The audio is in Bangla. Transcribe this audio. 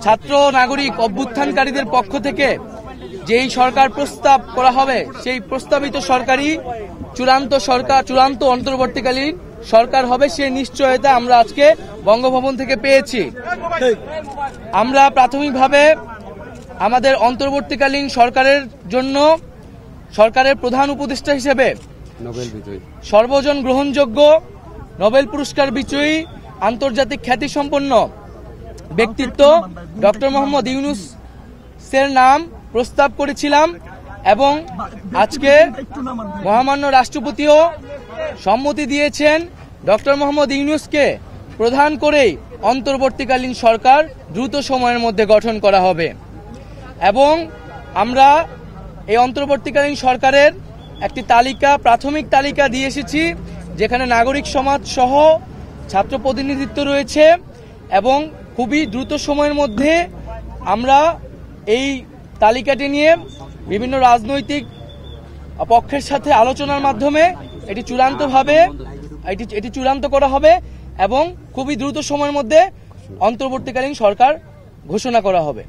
ছাত্র নাগরিক অভ্যুত্থানকারীদের পক্ষ থেকে যেই সরকার প্রস্তাব করা হবে সেই প্রস্তাবিত সরকারই চূড়ান্ত অন্তর্বর্তীকালীন সরকার হবে, সে নিশ্চয়তা আমরা আজকে বঙ্গভবন থেকে পেয়েছি। আমরা প্রাথমিকভাবে আমাদের অন্তর্বর্তীকালীন সরকারের জন্য সরকারের প্রধান উপদেষ্টা হিসেবে সর্বজন গ্রহণযোগ্য নোবেল পুরস্কার বিজয়ী আন্তর্জাতিক খ্যাতিসম্পন্ন ব্যক্তিত্ব ডক্টর মোহাম্মদ ইউনূসের নাম প্রস্তাব করেছিলাম এবং আজকে মহামান্য রাষ্ট্রপতিও সম্মতি দিয়েছেন ডক্টর মোহাম্মদ ইউনূসকে প্রধান করেই অন্তর্বর্তীকালীন সরকার দ্রুত সময়ের মধ্যে গঠন করা হবে। এবং আমরা এই অন্তর্বর্তীকালীন সরকারের একটি প্রাথমিক তালিকা দিয়ে এসেছি, যেখানে নাগরিক সমাজ সহ ছাত্র প্রতিনিধিত্ব রয়েছে এবং খুবই দ্রুত সময়ের মধ্যে আমরা এই তালিকাটি নিয়ে বিভিন্ন রাজনৈতিক পক্ষের সাথে আলোচনার মাধ্যমে এটি চূড়ান্ত করা হবে এবং খুবই দ্রুত সময়ের মধ্যে অন্তর্বর্তীকালীন সরকার ঘোষণা করা হবে।